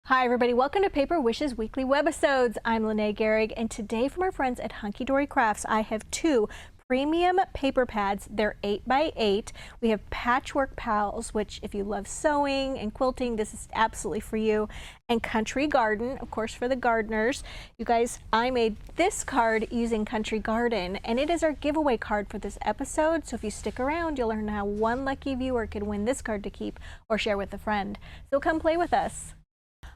Hi everybody, welcome to Paper Wishes Weekly Webisodes. I'm Lene Gehrig, and today from our friends at Hunkydory Crafts, I have two premium paper pads. They're 8x8. We have Patchwork Pals, which if you love sewing and quilting, this is absolutely for you. And Country Garden, of course, for the gardeners. You guys, I made this card using Country Garden, and it is our giveaway card for this episode. So if you stick around, you'll learn how one lucky viewer can win this card to keep or share with a friend. So come play with us.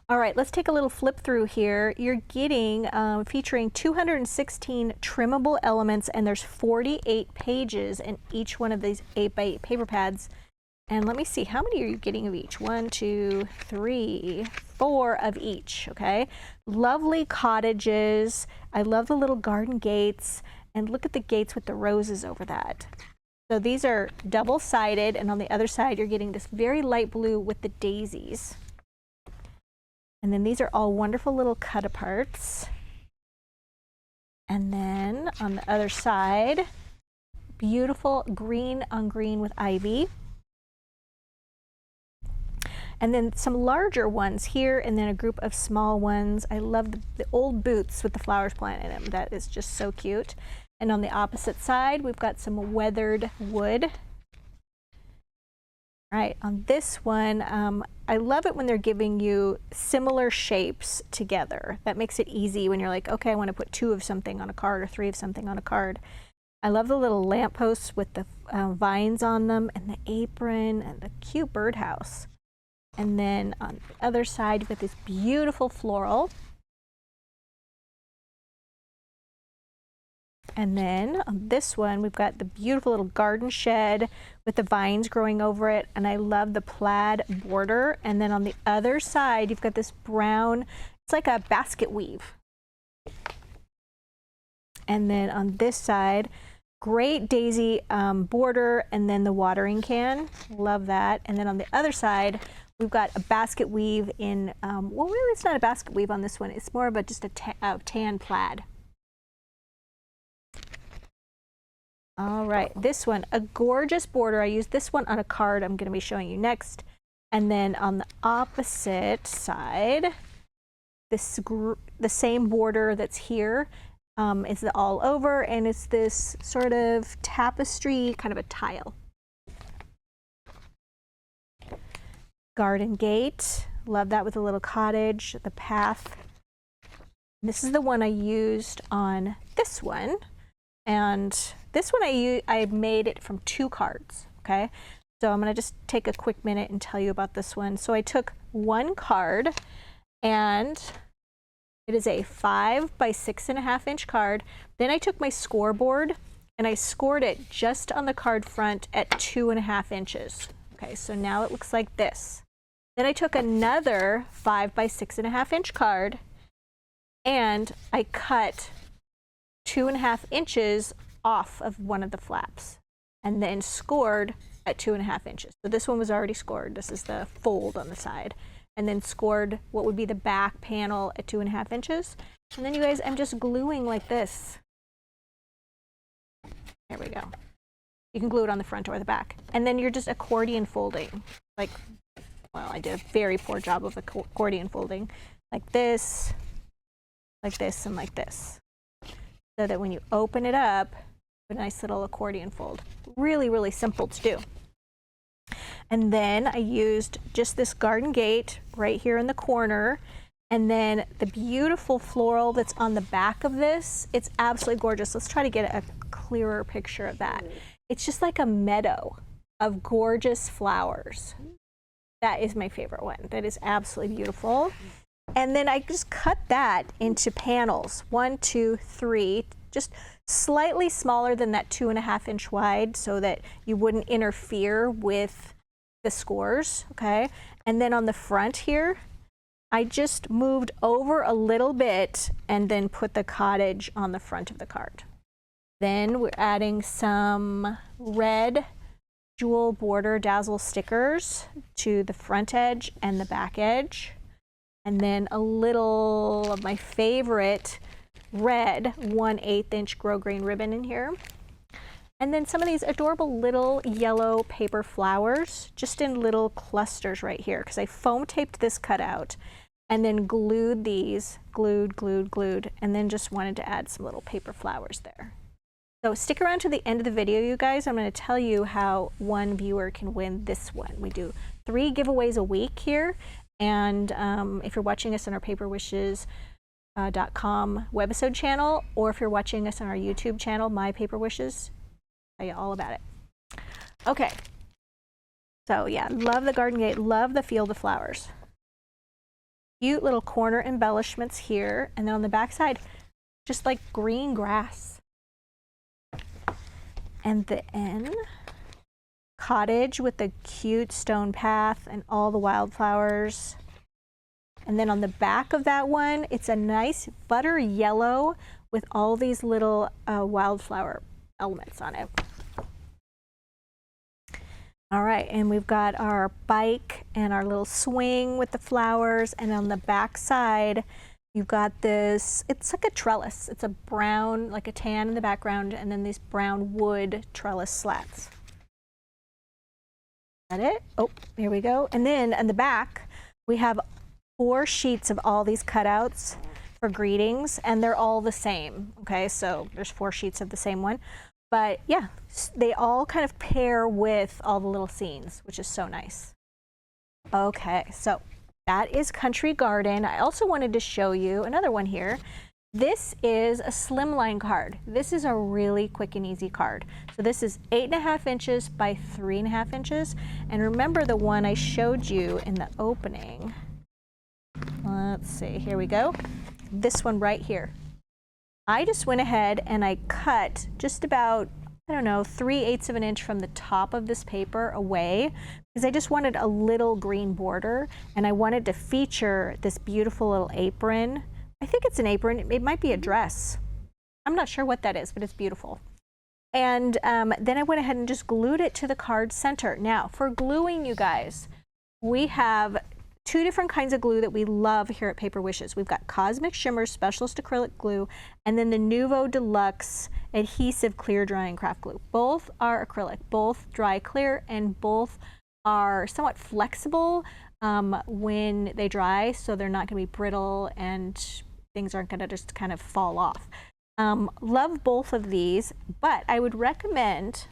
All right, let's take a little flip through here. You're getting featuring 216 trimmable elements, and there's 48 pages in each one of these 8x8 paper pads. And let me see, how many are you getting of each? 1, 2, 3, 4 of each, okay? Lovely cottages. I love the little garden gates, and look at the gates with the roses over that. So these are double-sided, and on the other side, you're getting this very light blue with the daisies. And then these are all wonderful little cut aparts. And then on the other side, beautiful green on green with ivy. And then some larger ones here, and then a group of small ones. I love the old boots with the flowers planted in them. That is just so cute. And on the opposite side, we've got some weathered wood. Right, on this one, I love it when they're giving you similar shapes together. That makes it easy when you're like, okay, I want to put 2 of something on a card or 3 of something on a card. I love the little lampposts with the vines on them, and the apron, and the cute birdhouse. And then on the other side, you've got this beautiful floral. And then on this one, we've got the beautiful little garden shed with the vines growing over it, and I love the plaid border. And then on the other side, you've got this brown, it's like a basket weave. And then on this side, great daisy border, and then the watering can, love that. And then on the other side, we've got a basket weave in, well, really it's not a basket weave on this one, it's more of just a tan plaid. All right, this one, a gorgeous border. I used this one on a card I'm going to be showing you next. And then on the opposite side, the same border that's here is all over, and it's this sort of tapestry, kind of a tile. Garden gate, love that with a little cottage, the path. This is the one I used on this one. And this one I made it from 2 cards, okay? So I'm gonna just take a quick minute and tell you about this one. So I took 1 card, and it is a 5 by 6.5 inch card. Then I took my scoreboard and I scored it just on the card front at 2.5 inches. Okay, so now it looks like this. Then I took another 5 by 6.5 inch card, and I cut 2.5 inches off of one of the flaps, and then scored at 2.5 inches. So this one was already scored. This is the fold on the side, and then scored what would be the back panel at 2.5 inches. And then you guys, I'm just gluing like this. There we go. You can glue it on the front or the back. And then you're just accordion folding. Like, well, I did a very poor job of accordion folding. Like this, and like this. So that when you open it up, a nice little accordion fold. Really, really simple to do. And then I used just this garden gate right here in the corner, and then the beautiful floral that's on the back of this. It's absolutely gorgeous. Let's try to get a clearer picture of that. It's just like a meadow of gorgeous flowers. That is my favorite one. That is absolutely beautiful. And then I just cut that into panels, 1, 2, 3, just slightly smaller than that 2.5 inch wide, so that you wouldn't interfere with the scores, okay? And then on the front here, I just moved over a little bit and then put the cottage on the front of the card. Then we're adding some red jewel border dazzle stickers to the front edge and the back edge. And then a little of my favorite red 1/8 inch grosgrain ribbon in here. And then some of these adorable little yellow paper flowers, just in little clusters right here, because I foam taped this cutout. and then glued these, glued, and then just wanted to add some little paper flowers there. So stick around to the end of the video, you guys. I'm going to tell you how one viewer can win this one. We do 3 giveaways a week here, and if you're watching us on our paperwishes.com webisode channel, or if you're watching us on our YouTube channel, My Paper Wishes, I'll tell you all about it. Okay, so yeah, love the garden gate, love the field of flowers. Cute little corner embellishments here, and then on the back side, just like green grass. And then cottage with the cute stone path and all the wildflowers. And then on the back of that one, it's a nice butter yellow with all these little wildflower elements on it. All right, and we've got our bike and our little swing with the flowers, and on the back side, you've got this, it's like a trellis. It's a brown, like a tan in the background, and then these brown wood trellis slats. Is that it? Oh, here we go. And then in the back, we have 4 sheets of all these cutouts for greetings, and they're all the same. Okay, so there's 4 sheets of the same one. But yeah, they all kind of pair with all the little scenes, which is so nice. Okay, so that is Country Garden. I also wanted to show you another one here. This is a slimline card. This is a really quick and easy card. So this is 8.5 inches by 3.5 inches. And remember the one I showed you in the opening. Let's see, here we go. This one right here. I just went ahead and I cut just about, I don't know, 3/8 of an inch from the top of this paper away, because I just wanted a little green border, and I wanted to feature this beautiful little apron. I think it's an apron. It might be a dress. I'm not sure what that is, but it's beautiful. And then I went ahead and just glued it to the card center. Now, for gluing, you guys, we have 2 different kinds of glue that we love here at Paper Wishes. We've got Cosmic Shimmer Specialist Acrylic Glue, and then the Nuvo Deluxe Adhesive Clear Drying Craft Glue. Both are acrylic, both dry clear, and both are somewhat flexible when they dry, so they're not going to be brittle and things aren't going to just kind of fall off. Love both of these, but I would recommend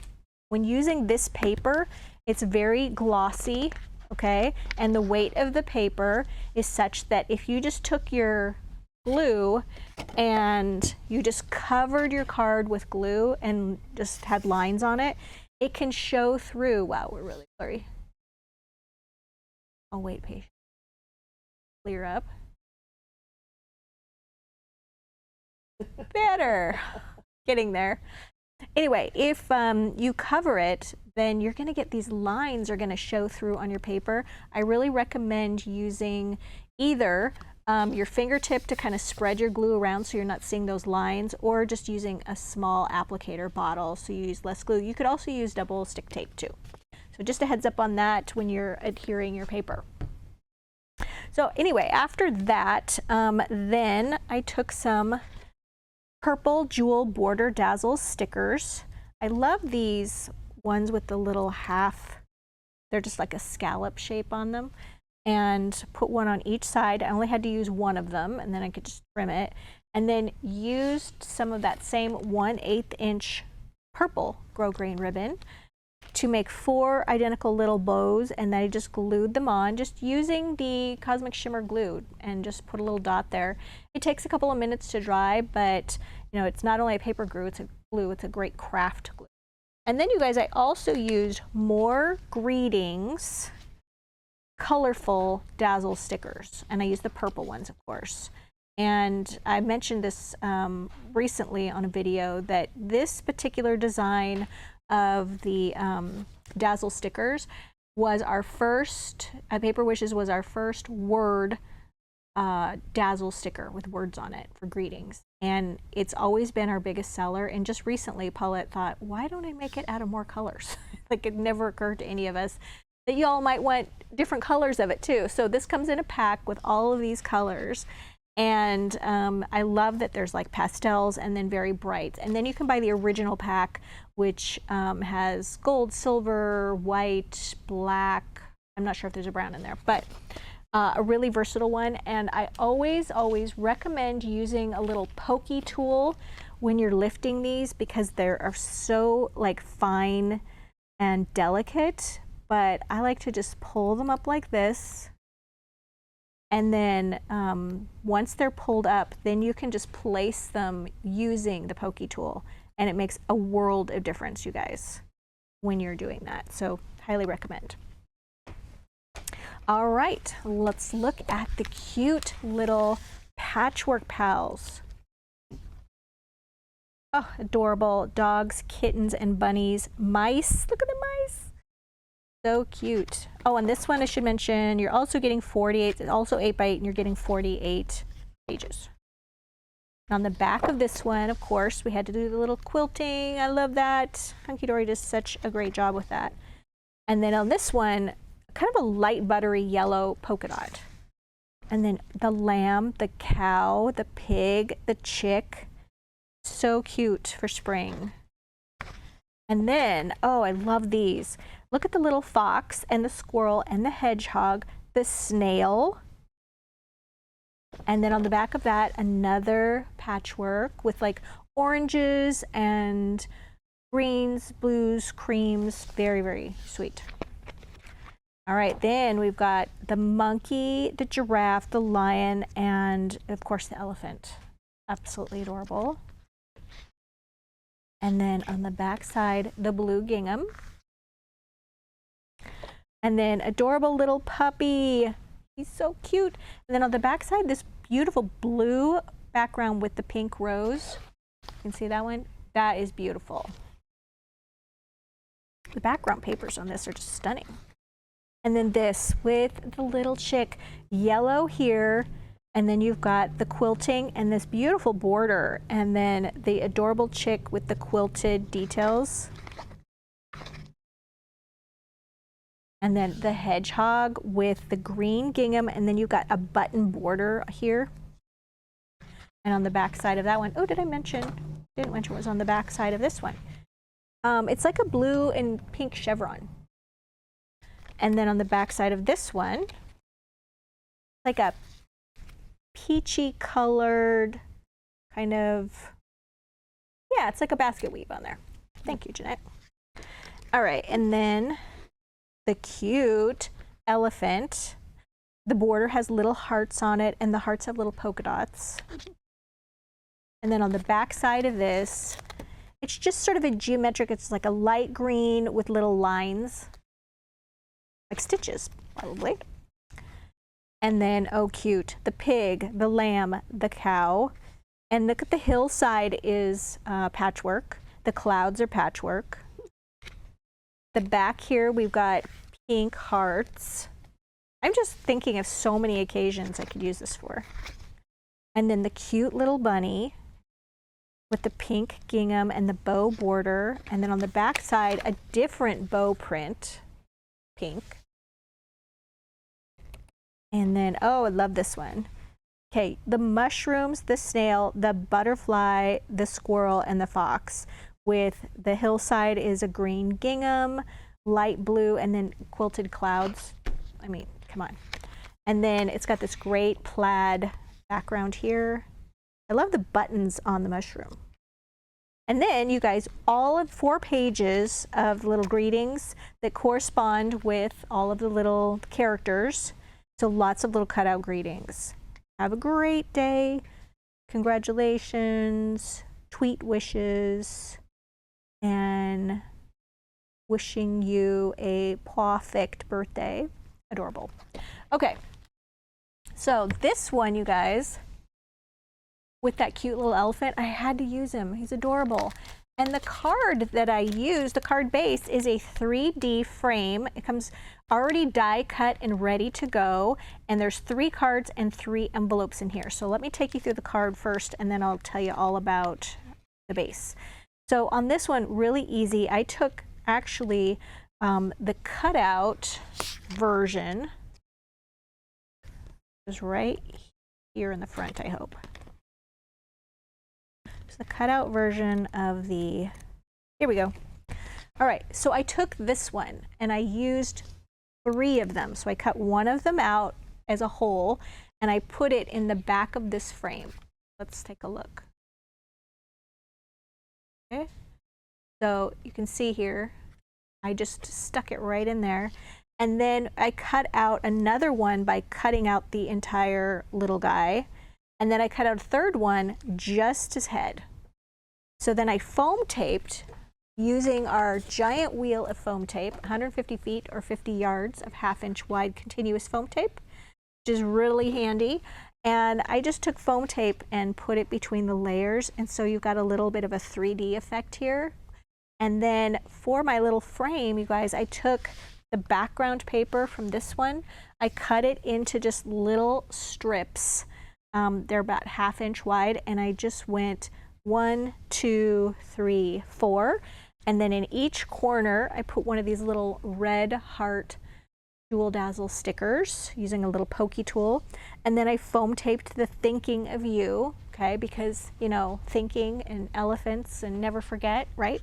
when using this paper, it's very glossy. Okay, and the weight of the paper is such that if you just took your glue and you just covered your card with glue and just had lines on it, it can show through. Wow, we're really blurry. Oh, wait, patient. Clear up. Better. Getting there. Anyway, if you cover it, then you're going to get these lines are going to show through on your paper. I really recommend using either your fingertip to kind of spread your glue around so you're not seeing those lines, or just using a small applicator bottle so you use less glue. You could also use double stick tape too. So just a heads up on that when you're adhering your paper. So anyway, after that, then I took some purple jewel border dazzle stickers. I love these ones with the little half, they're just like a scallop shape on them, and put one on each side. I only had to use one of them, and then I could just trim it, and then used some of that same 1/8 inch purple grosgrain ribbon to make 4 identical little bows, and then I just glued them on, just using the Cosmic Shimmer glue, and just put a little dot there. It takes a couple of minutes to dry, but you know, it's not only a paper glue, it's a great craft glue. And then you guys, I also used more greetings, colorful dazzle stickers, and I used the purple ones, of course. And I mentioned this recently on a video that this particular design of the dazzle stickers was our first, Paper Wishes was our first word dazzle sticker with words on it for greetings. And it's always been our biggest seller. And just recently, Paulette thought, why don't I make it out of more colors? Like, it never occurred to any of us that y'all might want different colors of it too. So this comes in a pack with all of these colors. And I love that there's like pastels and then very bright. And then you can buy the original pack, which has gold, silver, white, black. I'm not sure if there's a brown in there, but a really versatile one, and I always recommend using a little pokey tool when you're lifting these because they are so like fine and delicate, but I like to just pull them up like this, and then once they're pulled up, then you can just place them using the pokey tool, and it makes a world of difference, you guys, when you're doing that. So highly recommend. All right, let's look at the cute little Patchwork pals. Oh, adorable dogs, kittens, and bunnies. Mice, look at the mice. So cute. Oh, and this one I should mention, you're also getting 48, also 8 by 8, and you're getting 48 pages. On the back of this one, of course, we had to do the little quilting. I love that. Hunkydory does such a great job with that. And then on this one, kind of a light buttery yellow polka dot. And then the lamb, the cow, the pig, the chick. So cute for spring. And then, oh, I love these. Look at the little fox and the squirrel and the hedgehog, the snail. And then on the back of that, another patchwork with like oranges and greens, blues, creams. Very, very sweet. All right, then we've got the monkey, the giraffe, the lion, and of course the elephant. Absolutely adorable. And then on the back side, the blue gingham. And then adorable little puppy. He's so cute. And then on the back side, this beautiful blue background with the pink rose. You can see that one? That is beautiful. The background papers on this are just stunning. And then this with the little chick, yellow here, and then you've got the quilting and this beautiful border, and then the adorable chick with the quilted details. And then the hedgehog with the green gingham, and then you've got a button border here. And on the back side of that one, oh, didn't mention what was on the back side of this one. It's like a blue and pink chevron. And then on the back side of this one, like a peachy colored kind of, yeah, it's like a basket weave on there. Thank you, Jeanette. All right, and then the cute elephant. The border has little hearts on it, and the hearts have little polka dots. And then on the back side of this, it's just sort of a geometric, it's like a light green with little lines, like stitches, probably. And then, oh cute, the pig, the lamb, the cow. And look at the hillside is patchwork. The clouds are patchwork. The back here, we've got pink hearts. I'm just thinking of so many occasions I could use this for. And then the cute little bunny with the pink gingham and the bow border. And then on the back side, a different bow print, pink. And then, oh, I love this one. Okay, the mushrooms, the snail, the butterfly, the squirrel, and the fox. With the hillside is a green gingham, light blue, and then quilted clouds. I mean, come on. And then it's got this great plaid background here. I love the buttons on the mushroom. And then you guys, all of 4 pages of little greetings that correspond with all of the little characters. So lots of little cutout greetings. Have a great day. Congratulations. Tweet wishes. And wishing you a perfect birthday. Adorable. Okay. So this one, you guys, with that cute little elephant, I had to use him. He's adorable. And the card that I used, the card base, is a 3D frame. It comes already die cut and ready to go. And there's 3 cards and 3 envelopes in here. So let me take you through the card first, and then I'll tell you all about the base. So on this one, really easy. I took actually the cutout version. It was right here in the front, I hope. It's the cutout version of the, here we go. All right, so I took this one and I used 3 of them. So I cut one of them out as a whole, and I put it in the back of this frame. Let's take a look. Okay, so you can see here, I just stuck it right in there. And then I cut out another one by cutting out the entire little guy. And then I cut out a third one, just his head. So then I foam taped using our giant wheel of foam tape, 150 feet or 50 yards of 1/2 inch wide continuous foam tape, which is really handy. And I just took foam tape and put it between the layers. And so you've got a little bit of a 3D effect here. And then for my little frame, you guys, I took the background paper from this one. I cut it into just little strips. They're about 1/2 inch wide, and I just went 1, 2, 3, 4. And then in each corner, I put one of these little red heart Jewel Dazzle stickers using a little pokey tool. And then I foam taped the thinking of you, okay, because, you know, thinking and elephants and never forget, right?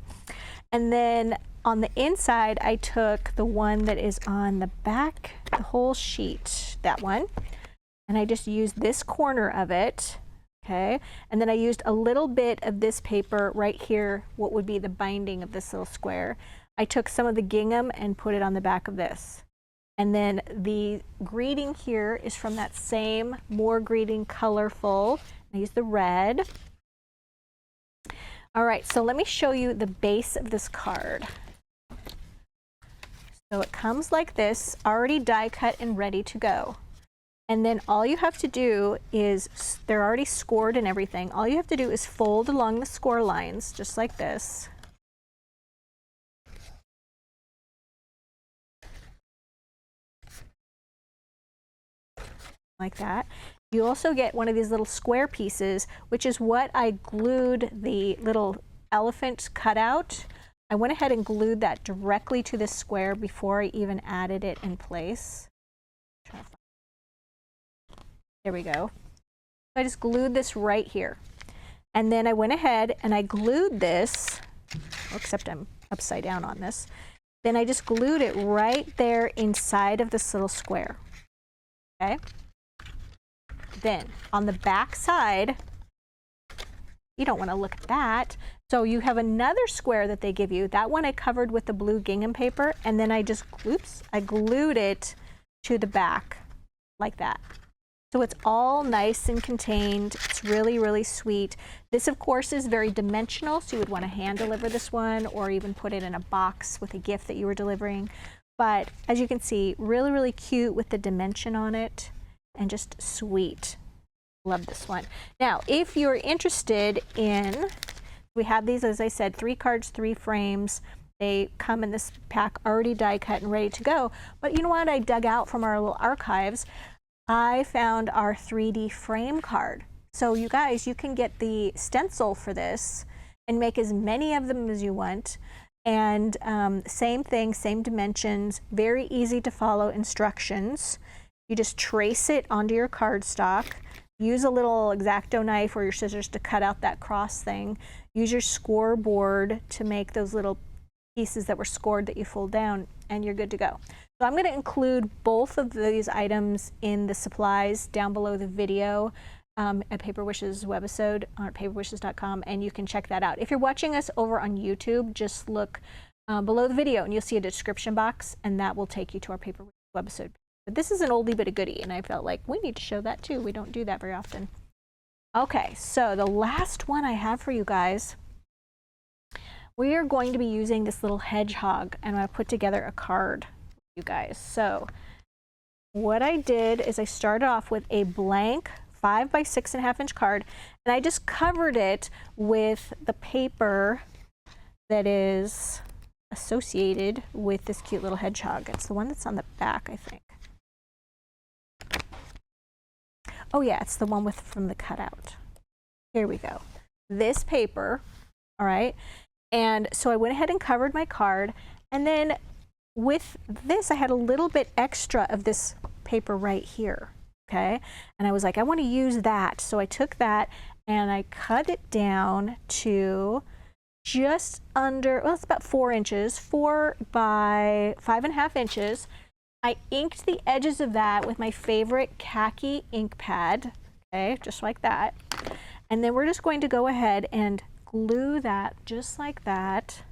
And then on the inside, I took the one that is on the back, the whole sheet, that one. And I just used this corner of it, okay? And then I used a little bit of this paper right here, what would be the binding of this little square. I took some of the gingham and put it on the back of this. And then the greeting here is from that same More Greeting Colorful. I used the red. All right, so let me show you the base of this card. So it comes like this, already die cut and ready to go. And then all you have to do is, they're already scored and everything, all you have to do is fold along the score lines, just like this. Like that. You also get one of these little square pieces, which is what I glued the little elephant cutout. I went ahead and glued that directly to this square before I even added it in place. There we go. So I just glued this right here. And then I went ahead and I glued this, except I'm upside down on this. Then I just glued it right there inside of this little square. Okay? Then on the back side, you don't want to look at that. So you have another square that they give you. That one I covered with the blue gingham paper, and then I just, I glued it to the back like that. So it's all nice and contained. It's really, really sweet. This, of course, is very dimensional, so you would want to hand deliver this one or even put it in a box with a gift that you were delivering. But as you can see, really, really cute with the dimension on it and just sweet. Love this one. Now, if you're interested in, we have these, as I said, 3 cards, 3 frames. They come in this pack already die cut and ready to go. But you know what I dug out from our little archives? I found our 3D frame card. So you guys, you can get the stencil for this and make as many of them as you want. And same thing, same dimensions, very easy to follow instructions. You just trace it onto your cardstock. Use a little X-Acto knife or your scissors to cut out that cross thing. Use your scoreboard to make those little pieces that were scored that you fold down, and you're good to go. So I'm going to include both of these items in the supplies down below the video at Paper Wishes webisode or paperwishes.com, and you can check that out. If you're watching us over on YouTube, just look below the video and you'll see a description box, and that will take you to our Paper Wishes webisode. But this is an oldie but a goodie, and I felt like we need to show that too. We don't do that very often. Okay, so the last one I have for you guys, we are going to be using this little hedgehog, and I put together a card for you guys. So what I did is I started off with a blank 5 by 6.5 inch card, and I just covered it with the paper that is associated with this cute little hedgehog. It's the one that's on the back, I think. Oh yeah, it's the one with from the cutout. Here we go. This paper, all right. And so I went ahead and covered my card, and then with this I had a little bit extra of this paper right here, okay? And I was like, I want to use that. So I took that and I cut it down to just under, well, it's about 4 inches, 4 by 5.5 inches. I inked the edges of that with my favorite khaki ink pad, okay, just like that. And then we're just going to go ahead and glue that just like that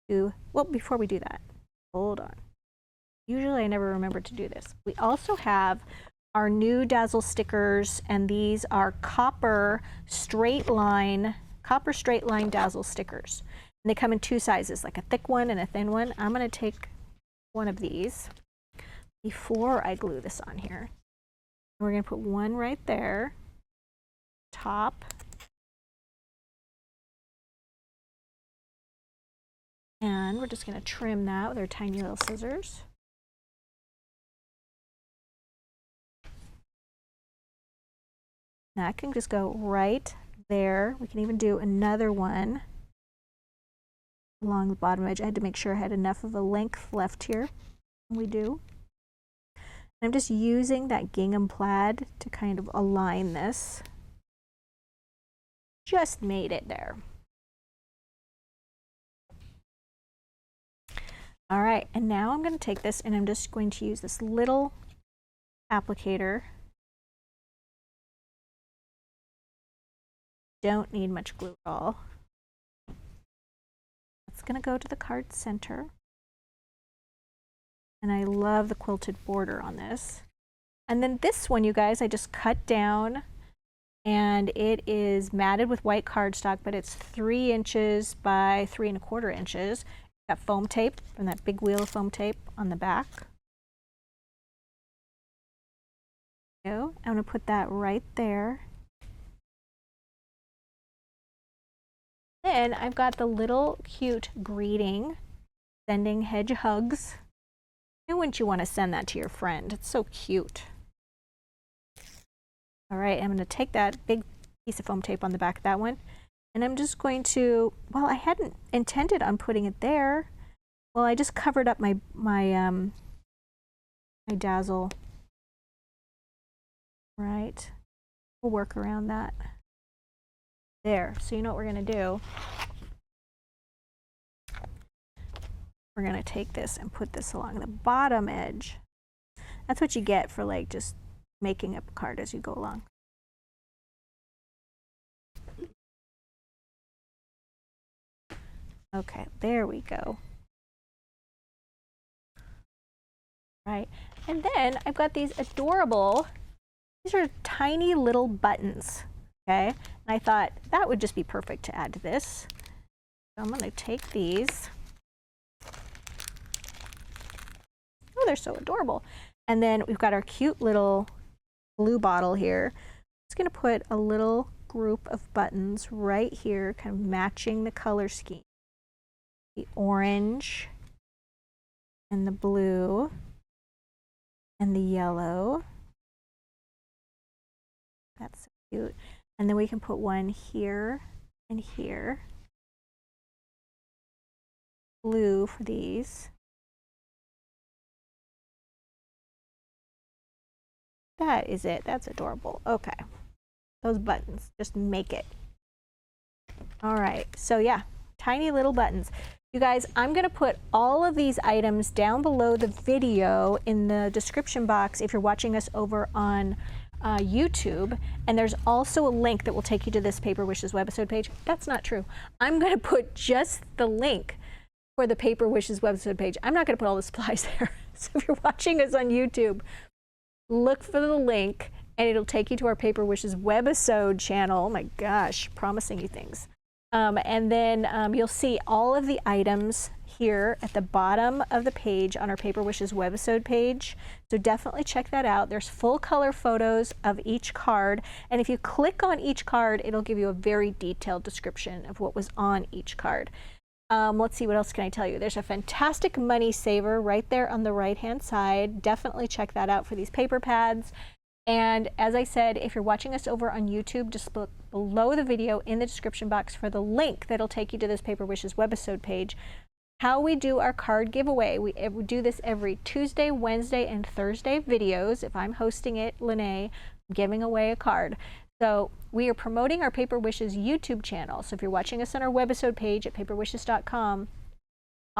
to, well, before we do that, hold on. Usually I never remember to do this. We also have our new Dazzle stickers, and these are copper straight line Dazzle stickers. And they come in 2 sizes, like a thick one and a thin one. I'm going to take one of these before I glue this on here. We're going to put one right there, top. And we're just going to trim that with our tiny little scissors. That can just go right there. We can even do another one along the bottom edge. I had to make sure I had enough of a length left here. We do. I'm just using that gingham plaid to kind of align this. Just made it there. All right, and now I'm going to take this and I'm just going to use this little applicator. Don't need much glue at all. It's going to go to the card center. And I love the quilted border on this. And then this one, you guys, I just cut down, and it is matted with white cardstock, but it's 3 inches by 3 1/4 inches. Got foam tape from that big wheel of foam tape on the back. So I'm going to put that right there. Then I've got the little cute greeting, sending hedgehogs. Why wouldn't you want to send that to your friend? It's so cute. All right, I'm going to take that big piece of foam tape on the back of that one, and I'm just going to, well, I hadn't intended on putting it there. Well, I just covered up my Dazzle. Right. We'll work around that. There. So you know what we're going to do? We're going to take this and put this along the bottom edge. That's what you get for like just making up a card as you go along. Okay, there we go. Right, and then I've got these adorable, these are tiny little buttons, okay? And I thought that would just be perfect to add to this. So I'm going to take these. Oh, they're so adorable. And then we've got our cute little glue bottle here. Just going to put a little group of buttons right here, kind of matching the color scheme. The orange and the blue and the yellow. That's so cute. And then we can put one here and here. Blue for these. That is it. That's adorable. Okay. Those buttons, just make it. All right. So yeah, tiny little buttons. You guys, I'm going to put all of these items down below the video in the description box if you're watching us over on YouTube. And there's also a link that will take you to this Paper Wishes webisode page. That's not true. I'm going to put just the link for the Paper Wishes webisode page. I'm not going to put all the supplies there. So if you're watching us on YouTube, look for the link and it'll take you to our Paper Wishes webisode channel. Oh my gosh, promising you things. And then you'll see all of the items here at the bottom of the page on our Paper Wishes webisode page. So definitely check that out. There's full color photos of each card. And if you click on each card, it'll give you a very detailed description of what was on each card. Let's see, what else can I tell you? There's a fantastic money saver right there on the right-hand side. Definitely check that out for these paper pads. And as I said, if you're watching us over on YouTube, just look below the video in the description box for the link that'll take you to this Paper Wishes webisode page. How we do our card giveaway. We do this every Tuesday, Wednesday, and Thursday videos. If I'm hosting it, Lene, I'm giving away a card. So we are promoting our Paper Wishes YouTube channel. So if you're watching us on our webisode page at paperwishes.com,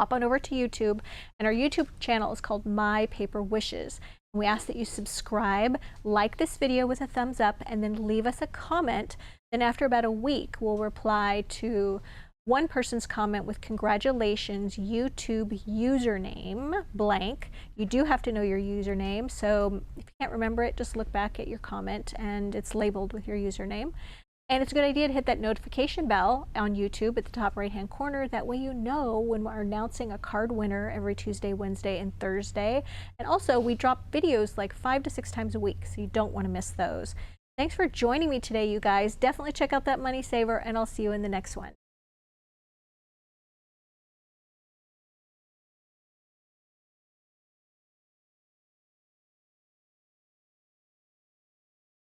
hop on over to YouTube, and our YouTube channel is called My Paper Wishes. We ask that you subscribe, like this video with a thumbs up, and then leave us a comment. Then after about a week, we'll reply to one person's comment with congratulations, YouTube username blank. You do have to know your username, so if you can't remember it, just look back at your comment and it's labeled with your username. And it's a good idea to hit that notification bell on YouTube at the top right-hand corner. That way you know when we're announcing a card winner every Tuesday, Wednesday, and Thursday. And also, we drop videos like 5 to 6 times a week, so you don't want to miss those. Thanks for joining me today, you guys. Definitely check out that Money Saver, and I'll see you in the next one.